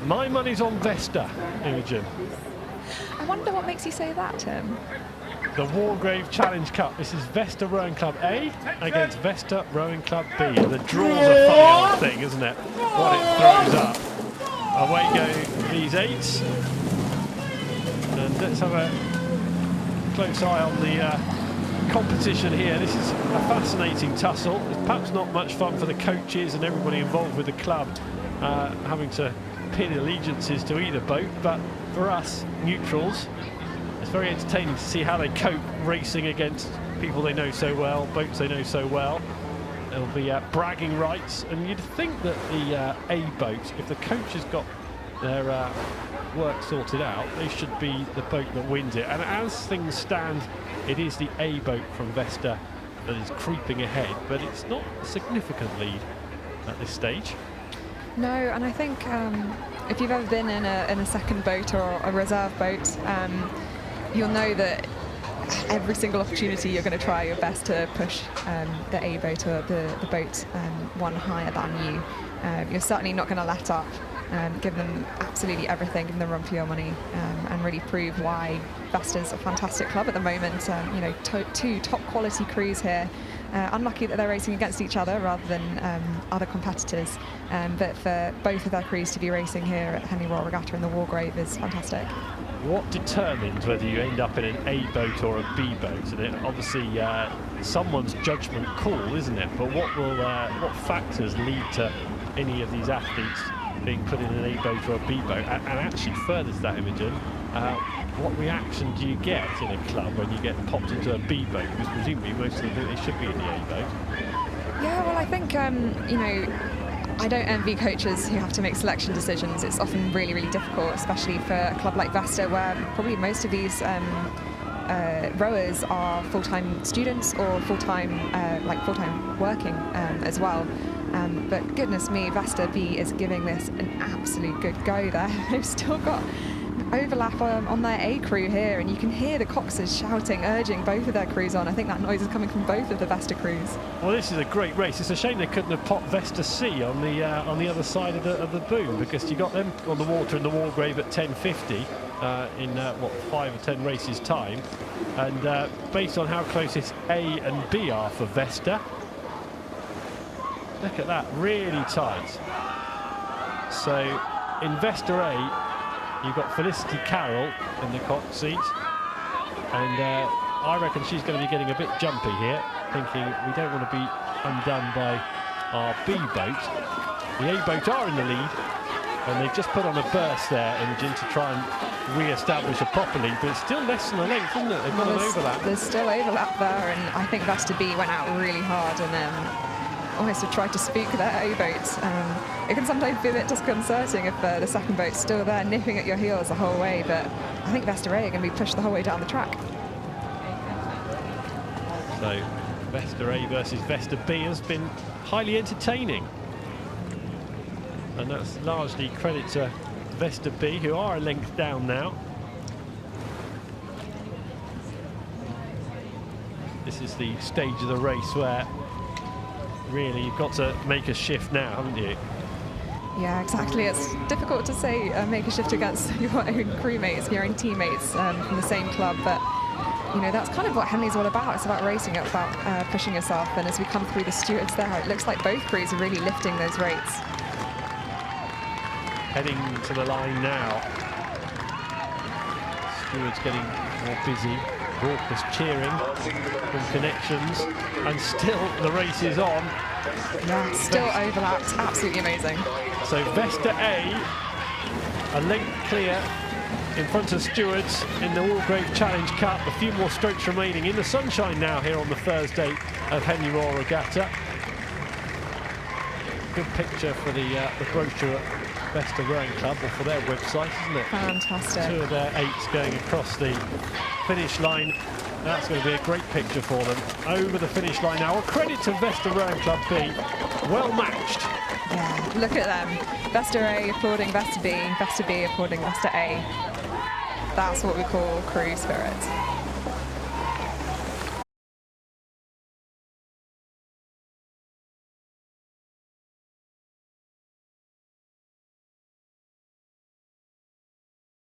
My money's on Vesta, Imogen. I wonder what makes you say that, Tim. The Wargrave Challenge Cup. This is Vesta Rowing Club A against Vesta Rowing Club B. The draw's a funny old thing, isn't it? What it throws up. Away go these eights. And let's have a close eye on the competition here. This is a fascinating tussle. It's perhaps not much fun for the coaches and everybody involved with the club having to pin allegiances to either boat, but for us neutrals, it's very entertaining to see how they cope racing against people they know so well, boats they know so well. There'll be bragging rights, and you'd think that the A boat, if the coach has got their work sorted out, they should be the boat that wins it. And as things stand, it is the A boat from Vesta that is creeping ahead, but it's not a significant lead at this stage. No, and I think if you've ever been in a second boat or a reserve boat, you'll know that every single opportunity you're going to try your best to push the A boat or the boat one higher than you. You're certainly not going to let up. Give them absolutely everything, give them the run for your money, and really prove why Vesta's a fantastic club at the moment. You know, two top quality crews here. Unlucky that they're racing against each other rather than other competitors, but for both of their crews to be racing here at Henley Royal Regatta in the Wargrave is fantastic. What determines whether you end up in an A boat or a B boat? And it obviously someone's judgment call, isn't it? But what factors lead to any of these athletes being put in an A boat or a B boat? And actually further to that, Imogen, what reaction do you get in a club when you get popped into a B boat? Because presumably most of them think they should be in the A boat. Yeah, well, I think, you know, I don't envy coaches who have to make selection decisions. It's often really, really difficult, especially for a club like Vesta, where probably most of these rowers are full-time students or full-time working as well. But goodness me, Vesta B is giving this an absolute good go there. They've still got overlap on their A crew here, and you can hear the coxers shouting, urging both of their crews on. I think that noise is coming from both of the Vesta crews. Well, this is a great race. It's a shame they couldn't have popped Vesta C on the other side of the boom, because you got them on the water in the Wargrave at 10:50 in what, 5 or 10 races time, and based on how close it's A and B are for Vesta, look at that, really tight. So in Vesta A, you've got Felicity Carroll in the cock seat, and I reckon she's going to be getting a bit jumpy here, thinking we don't want to be undone by our B boat. The A boat are in the lead, and they've just put on a burst there, Imogen, to try and re-establish a proper lead, but it's still less than a length, isn't it? They've got an overlap. There's still overlap there, and I think Vesta B went out really hard and almost have tried to spook their A boats. It can sometimes be a bit disconcerting if the second boat's still there nipping at your heels the whole way, but I think Vesta A are going to be pushed the whole way down the track. So Vesta A versus Vesta B has been highly entertaining, and that's largely credit to Vesta B, who are a length down now. This is the stage of the race where really you've got to make a shift now, haven't you? Yeah, exactly. It's difficult to say make a shift against your own crewmates, your own teammates from the same club, but you know, that's kind of what Henley's all about. It's about racing, it's about pushing yourself, and as we come through the stewards there, it looks like both crews are really lifting those rates. Heading to the line now. Stewards getting more busy. Raucous cheering from connections, and still the race is on. Yeah, still overlapped, absolutely amazing. So Vesta A length clear in front of stewards in the Wargrave Challenge Cup. A few more strokes remaining in the sunshine now here on the Thursday of Henley Royal Regatta. Good picture for the brochure at Vesta Rowing Club, or for their website, isn't it? Fantastic. 2 of their 8s going across the finish line. That's going to be a great picture for them over the finish line now. Well, credit to Vesta Rowing Club B, well matched. Yeah, look at them. Vesta A applauding Vesta B applauding Vesta A. That's what we call crew spirit.